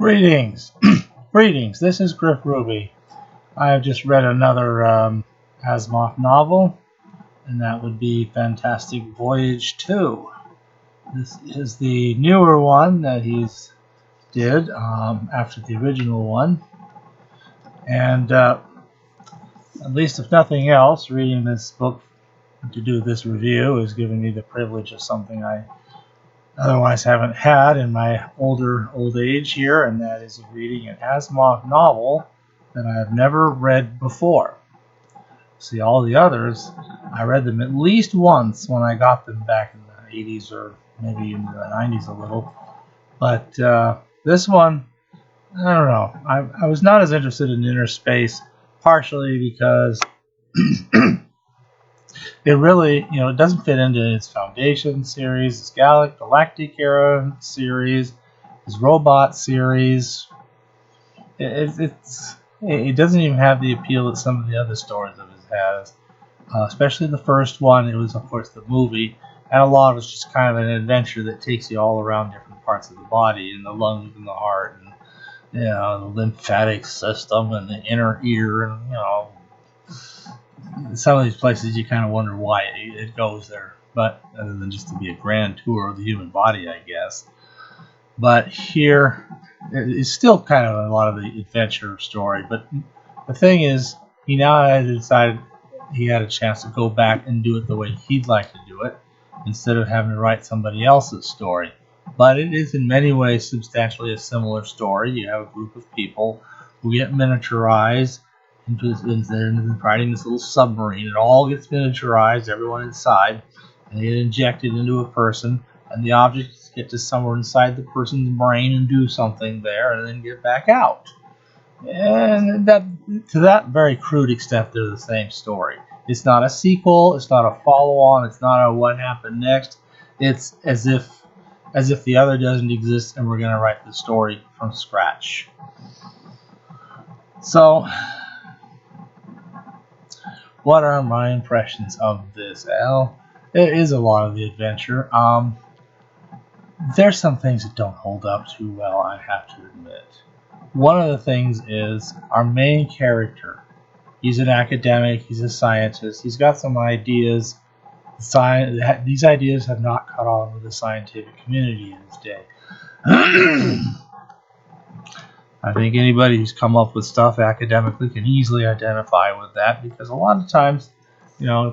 Greetings. Greetings. This is Griff Ruby. I have just read another Asimov novel, and that would be Fantastic Voyage 2. This is the newer one that he's did after the original one. And at least if nothing else, reading this book to do this review is giving me the privilege of something I otherwise haven't had in my old age here, and that is reading an Asimov novel that I have never read before. See, all the others, I read them at least once when I got them back in the 80s or maybe in the 90s a little. But this one, I don't know. I was not as interested in Inner Space, partially because it really, it doesn't fit into its Foundation series, its Galactic Era series, its Robot series. It doesn't even have the appeal that some of the other stories of it has. Especially the first one. It was, of course, the movie, and a lot of it's just kind of an adventure that takes you all around different parts of the body, and the lungs and the heart, and the lymphatic system and the inner ear, and some of these places you kind of wonder why it goes there, but other than just to be a grand tour of the human body, I guess. But here, it's still kind of a lot of the adventure story. But the thing is, he now had decided he had a chance to go back and do it the way he'd like to do it, instead of having to write somebody else's story. But it is in many ways substantially a similar story. You have a group of people who get miniaturized into riding this little submarine. It all gets miniaturized, everyone inside, and they get injected into a person, and the objects get to somewhere inside the person's brain and do something there, and then get back out. And that, to that very crude extent, they're the same story. It's not a sequel, it's not a follow-on, it's not a what happened next. It's as if the other doesn't exist, and we're going to write the story from scratch. So, what are my impressions of this? Well, it is a lot of the adventure. There's some things that don't hold up too well, I have to admit. One of the things is our main character. He's an academic, he's a scientist, he's got some ideas. These ideas have not caught on with the scientific community in his day. I think anybody who's come up with stuff academically can easily identify with that, because a lot of times,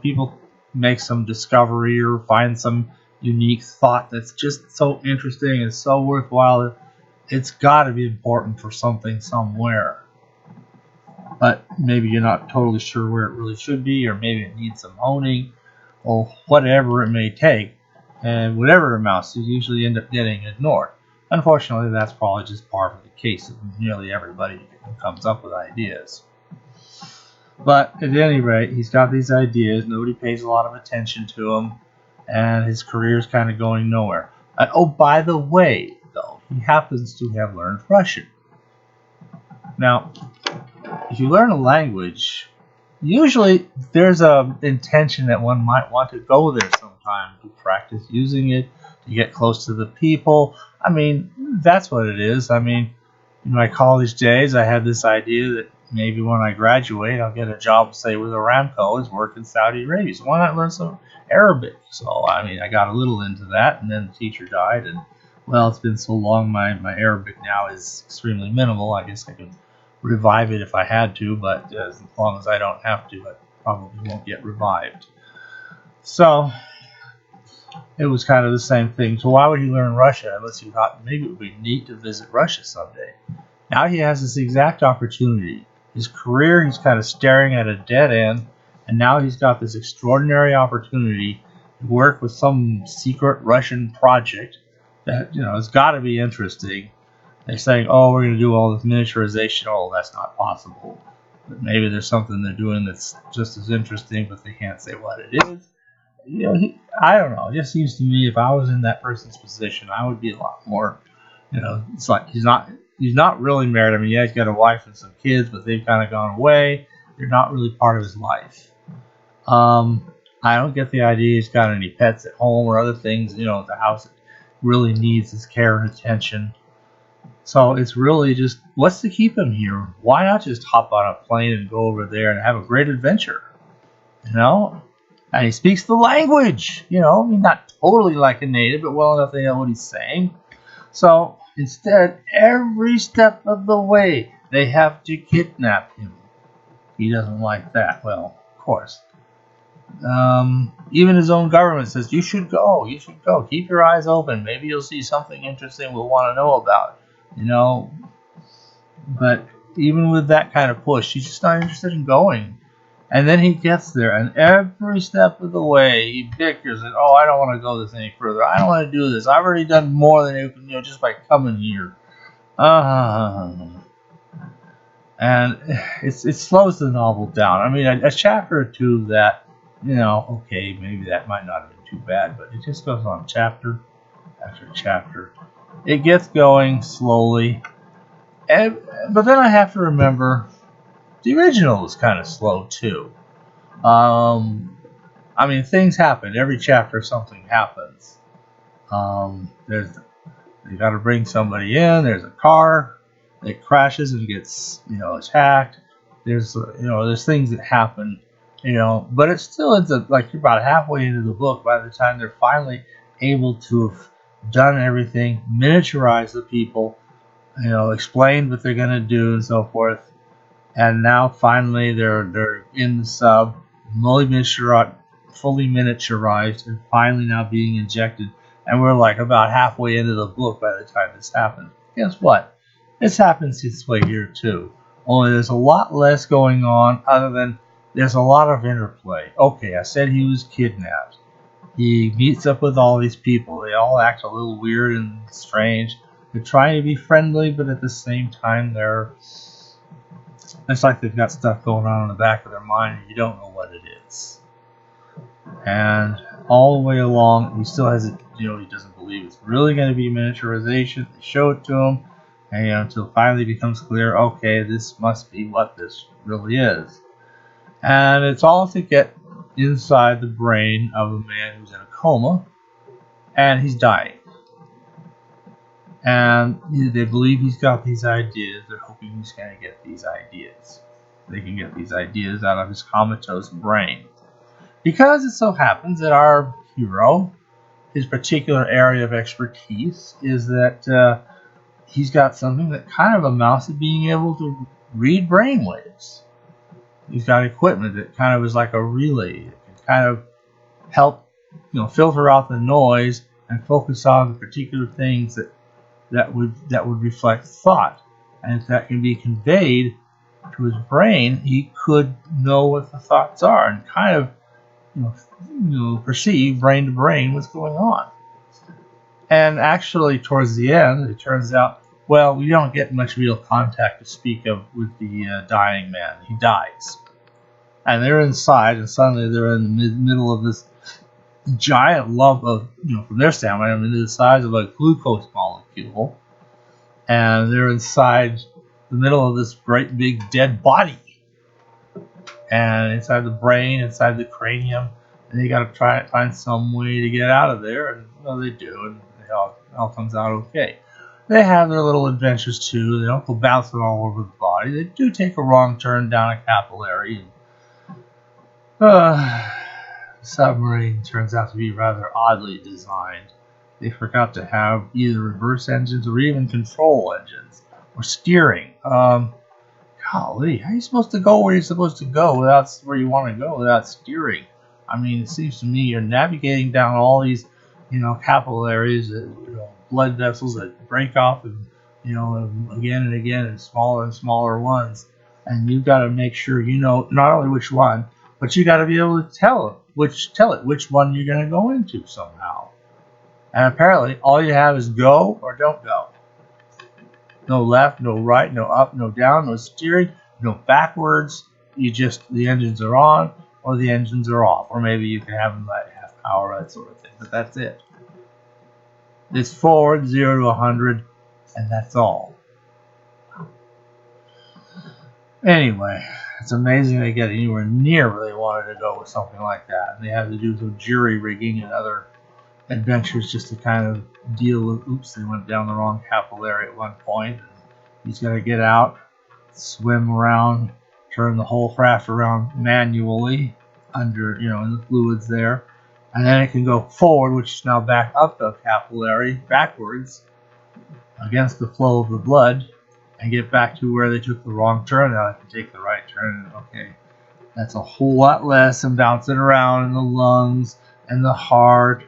people make some discovery or find some unique thought that's just so interesting and so worthwhile. It's got to be important for something somewhere. But maybe you're not totally sure where it really should be, or maybe it needs some honing, or whatever it may take. And whatever it amounts to, you usually end up getting ignored. Unfortunately, that's probably just part of the case of nearly everybody who comes up with ideas. But at any rate, he's got these ideas. Nobody pays a lot of attention to him, and his career's kind of going nowhere. Oh, by the way, though, he happens to have learned Russian. Now, if you learn a language, usually there's an intention that one might want to go there sometime to practice using it, to get close to the people. I mean, that's what it is. I mean, in my college days, I had this idea that maybe when I graduate, I'll get a job, say, with Aramco, as work in Saudi Arabia. So why not learn some Arabic? So, I got a little into that, and then the teacher died, and, well, it's been so long, my Arabic now is extremely minimal. I guess I could revive it if I had to, but as long as I don't have to, it probably won't get revived. So, it was kind of the same thing. So why would he learn Russian unless he thought maybe it would be neat to visit Russia someday? Now he has this exact opportunity. His career, he's kind of staring at a dead end, and now he's got this extraordinary opportunity to work with some secret Russian project that, has got to be interesting. They're saying, oh, we're going to do all this miniaturization. Oh, that's not possible. But maybe there's something they're doing that's just as interesting, but they can't say what it is. I don't know. It just seems to me if I was in that person's position, I would be a lot more, it's like he's not really married. I mean, yeah, he's got a wife and some kids, but they've kind of gone away. They're not really part of his life. I don't get the idea he's got any pets at home or other things, the house really needs his care and attention. So it's really just, what's to keep him here? Why not just hop on a plane and go over there and have a great adventure? You know? And he speaks the language, I mean, not totally like a native, but well enough they know what he's saying. So instead, every step of the way, they have to kidnap him. He doesn't like that. Well, of course. Even his own government says, you should go, keep your eyes open, maybe you'll see something interesting we'll want to know about, but even with that kind of push, he's just not interested in going. And then he gets there, and every step of the way, he bickers and, oh, I don't want to go this any further. I don't want to do this. I've already done more than you can, just by coming here. And it slows the novel down. I mean, a chapter or two of that, okay, maybe that might not have been too bad, but it just goes on chapter after chapter. It gets going slowly. But then I have to remember, the original was kind of slow too. I mean, things happen. Every chapter, something happens. They got to bring somebody in. There's a car that crashes and gets, attacked. There's things that happen, but it still ends up like you're about halfway into the book by the time they're finally able to have done everything, miniaturize the people, explained what they're gonna do and so forth. And now finally they're in the sub, fully miniaturized, and finally now being injected. And we're like about halfway into the book by the time this happens. Guess what? This happens this way here too. Only there's a lot less going on, other than there's a lot of interplay. Okay, I said he was kidnapped. He meets up with all these people. They all act a little weird and strange. They're trying to be friendly, but at the same time it's like they've got stuff going on in the back of their mind and you don't know what it is. And all the way along, he still hasn't, he doesn't believe it's really going to be miniaturization. They show it to him, and until finally it becomes clear, okay, this must be what this really is. And it's all to get inside the brain of a man who's in a coma, and he's dying. And they believe he's got these ideas. They're hoping he's going to get these ideas. They can get these ideas out of his comatose brain. Because it so happens that our hero, his particular area of expertise is that he's got something that kind of amounts to being able to read brainwaves. He's got equipment that kind of is like a relay. It can kind of help, filter out the noise and focus on the particular things that would reflect thought. And if that can be conveyed to his brain, he could know what the thoughts are and kind of perceive brain to brain what's going on. And actually, towards the end, it turns out, well, we don't get much real contact to speak of with the dying man. He dies. And they're inside, and suddenly they're in the middle of this giant lump of, from their standpoint, I mean, the size of a glucose molecule. And they're inside the middle of this great big dead body. And inside the brain, inside the cranium, and they got to try and find some way to get out of there. And well, they do, and it all comes out okay. They have their little adventures too. They don't go bouncing all over the body. They do take a wrong turn down a capillary. The submarine turns out to be rather oddly designed. They forgot to have either reverse engines or even control engines or steering. Golly, how are you supposed to go where you're supposed to go without where you want to go without steering? I mean, it seems to me you're navigating down all these, capillaries, blood vessels that break off, and again and again, and smaller ones, and you've got to make sure not only which one, but you got to be able to tell it which one you're going to go into somehow. And apparently, all you have is go or don't go. No left, no right, no up, no down, no steering, no backwards. The engines are on or the engines are off. Or maybe you can have them at half power, that sort of thing. But that's it. It's forward, 0 to 100, and that's all. Anyway, it's amazing they get anywhere near where they wanted to go with something like that. And they had to do some jury rigging and other adventures just to kind of deal with, oops, they went down the wrong capillary at one point. He's got to get out, swim around, turn the whole craft around manually under, in the fluids there. And then it can go forward, which is now back up the capillary, backwards, against the flow of the blood, and get back to where they took the wrong turn. Now they can take the right turn. Okay, that's a whole lot less than bouncing around in the lungs and the heart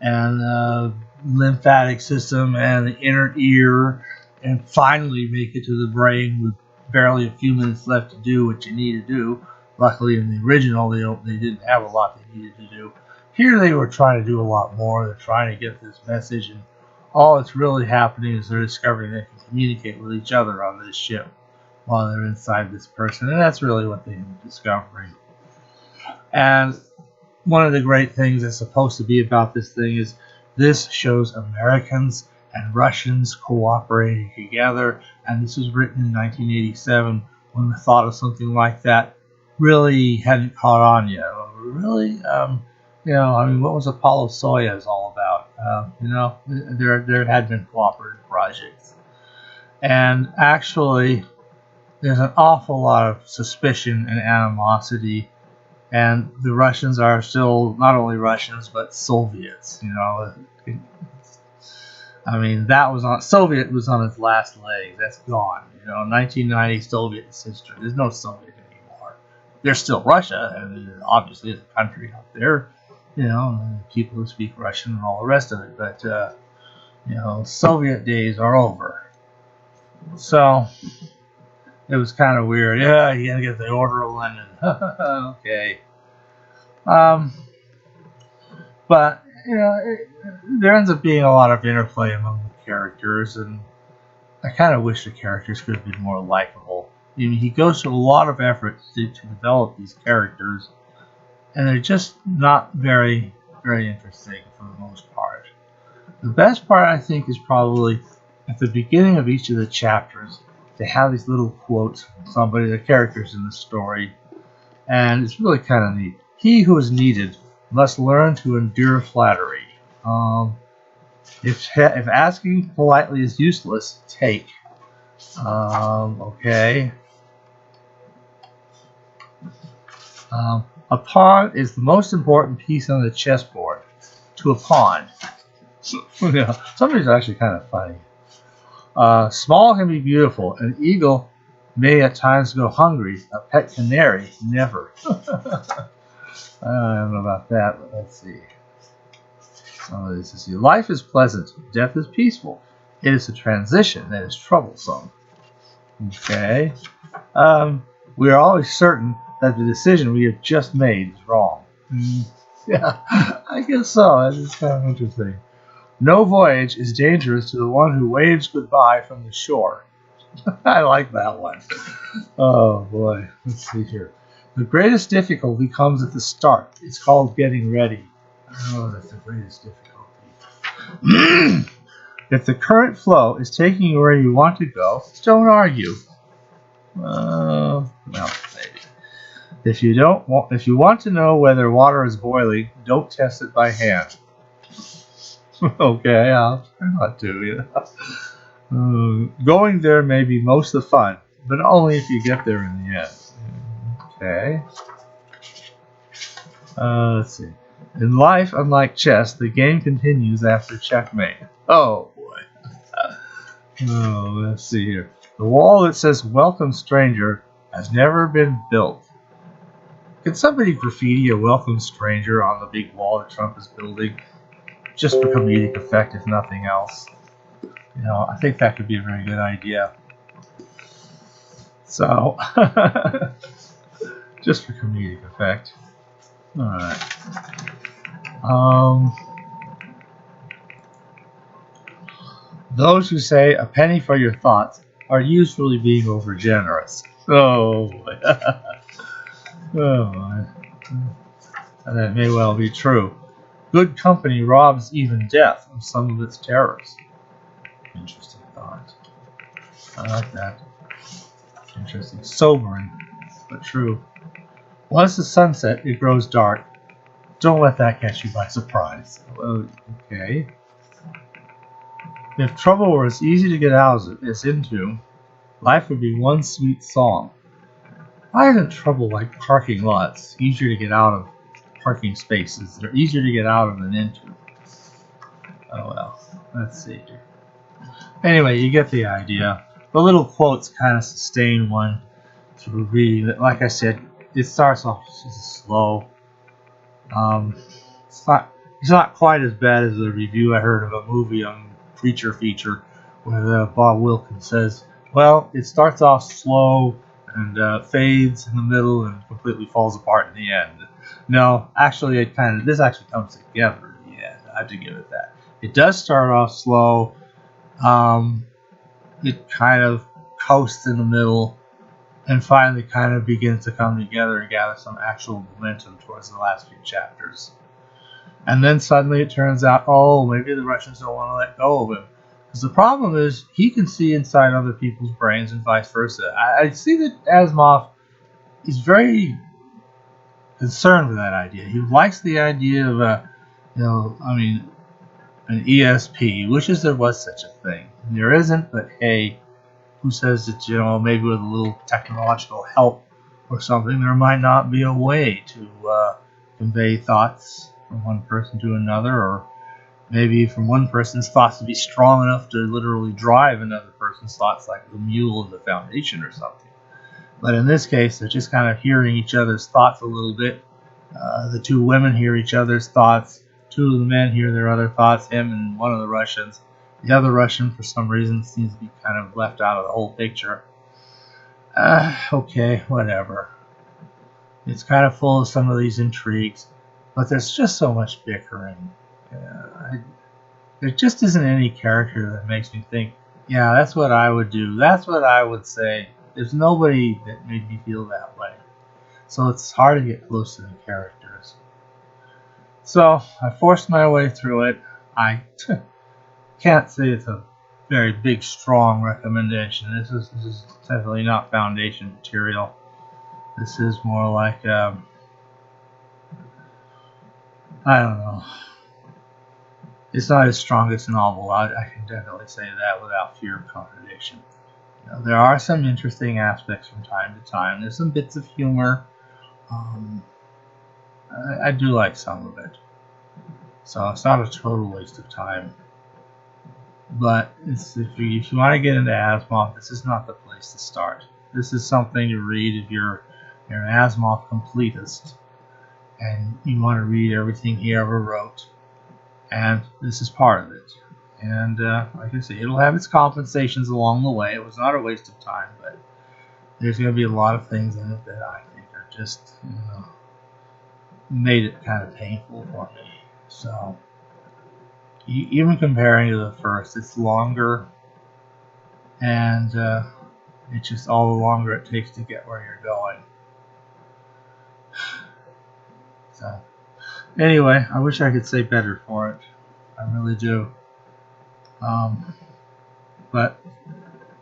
and the lymphatic system and the inner ear, and finally make it to the brain with barely a few minutes left to do what you need to do. Luckily, in the original, they didn't have a lot they needed to do. Here, they were trying to do a lot more. They're trying to get this message, and all that's really happening is they're discovering they can communicate with each other on this ship while they're inside this person, and that's really what they're discovering. And one of the great things that's supposed to be about this thing is this shows Americans and Russians cooperating together, and this was written in 1987 when the thought of something like that really hadn't caught on yet. Really, what was Apollo Soyuz all about? There had been cooperative projects, and actually, there's an awful lot of suspicion and animosity. And the Russians are still not only Russians but Soviets. Soviet was on its last legs. That's gone. 1990 Soviet history. There's no Soviet anymore. There's still Russia, and obviously there's a country out there. People who speak Russian and all the rest of it. But Soviet days are over. So it was kind of weird. Yeah, you gotta get the Order of Lenin. Okay. But there ends up being a lot of interplay among the characters, and I kind of wish the characters could have been more likable. He goes to a lot of effort to develop these characters, and they're just not very, very interesting for the most part. The best part, I think, is probably at the beginning of each of the chapters. They have these little quotes from somebody, the characters in the story, and it's really kind of neat. He who is needed must learn to endure flattery. If asking politely is useless, take. Okay. A pawn is the most important piece on the chessboard. To a pawn. Somebody's actually kind of funny. Small can be beautiful. An eagle may at times go hungry. A pet canary, never. I don't know about that, but let's see. Life is pleasant. Death is peaceful. It is a transition that is troublesome. Okay. We are always certain that the decision we have just made is wrong. Yeah, I guess so. That's kind of interesting. No voyage is dangerous to the one who waves goodbye from the shore. I like that one. Oh, boy. Let's see here. The greatest difficulty comes at the start. It's called getting ready. Oh, that's the greatest difficulty. If the current flow is taking you where you want to go, don't argue. Well, maybe. If you want to know whether water is boiling, don't test it by hand. Okay, I'll try not to. Going there may be most of the fun, but only if you get there in the end. Okay. Let's see. In life, unlike chess, the game continues after checkmate. Oh, boy. Let's see here. The wall that says, "Welcome, stranger," has never been built. Can somebody graffiti a "Welcome, stranger" on the big wall that Trump is building? Just for comedic effect, if nothing else. I think that could be a very good idea. So, just for comedic effect. Alright. Those who say a penny for your thoughts are usually being overgenerous. Oh, boy. Oh, boy. And that may well be true. Good company robs even death of some of its terrors. Interesting thought. I like that. Interesting. Sobering, but true. Once the sun sets, it grows dark. Don't let that catch you by surprise. Okay. If trouble were as easy to get out as into, life would be one sweet song. Why isn't trouble like parking lots easier to get out of parking spaces? They're easier to get out of than into. Oh well, let's see. Anyway, you get the idea. The little quotes kind of sustain one through reading it. Like I said, it starts off slow. It's not quite as bad as the review I heard of a movie on Preacher Feature, where Bob Wilkins says, "Well, it starts off slow and fades in the middle and completely falls apart in the end." No, actually, this actually comes together in the end. I have to give it that. It does start off slow. It kind of coasts in the middle, and finally kind of begins to come together and gather some actual momentum towards the last few chapters. And then suddenly it turns out, oh, maybe the Russians don't want to let go of him. Because the problem is, he can see inside other people's brains and vice versa. I see that Asimov is very concerned with that idea. He likes the idea of an ESP, wishes there was such a thing. There isn't, but hey, who says that, maybe with a little technological help or something, there might not be a way to convey thoughts from one person to another, or maybe from one person's thoughts to be strong enough to literally drive another person's thoughts, like the mule in the Foundation or something. But in this case, they're just kind of hearing each other's thoughts a little bit. The two women hear each other's thoughts. Two of the men hear their other thoughts, him and one of the Russians. The other Russian, for some reason, seems to be kind of left out of the whole picture. Okay, whatever. It's kind of full of some of these intrigues, but there's just so much bickering. There just isn't any character that makes me think, yeah, that's what I would do. That's what I would say. There's nobody that made me feel that way. So it's hard to get close to the characters. So I forced my way through it. I can't say it's a very big, strong recommendation. This is definitely not foundation material. This is more like, I don't know. It's not his strongest novel. I can definitely say that without fear of contradiction. There are some interesting aspects from time to time. There's some bits of humor. I do like some of it. So it's not a total waste of time. But if you want to get into Asimov, this is not the place to start. This is something to read if you're an Asimov completist and you want to read everything he ever wrote. And this is part of it. And like I say, it'll have its compensations along the way. It was not a waste of time, but there's going to be a lot of things in it that I think are just, made it kind of painful for me. So, even comparing to the first, it's longer, and it's just all the longer it takes to get where you're going. So, anyway, I wish I could say better for it. I really do. But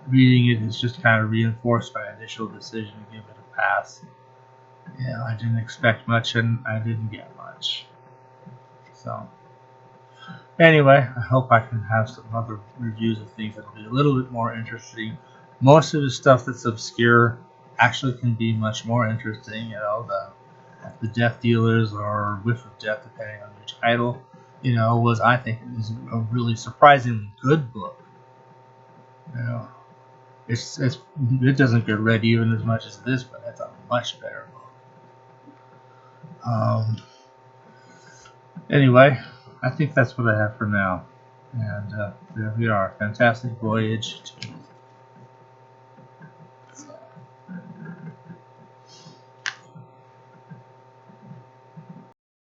reading it has just kind of reinforced my initial decision to give it a pass. I didn't expect much, and I didn't get much. So, anyway, I hope I can have some other reviews of things that'll be a little bit more interesting. Most of the stuff that's obscure actually can be much more interesting. The Death Dealers or Whiff of Death, depending on your title, I think it was a really surprisingly good book. It doesn't get read even as much as this, but it's a much better book. Anyway, I think that's what I have for now. And there we are. Fantastic Voyage 2.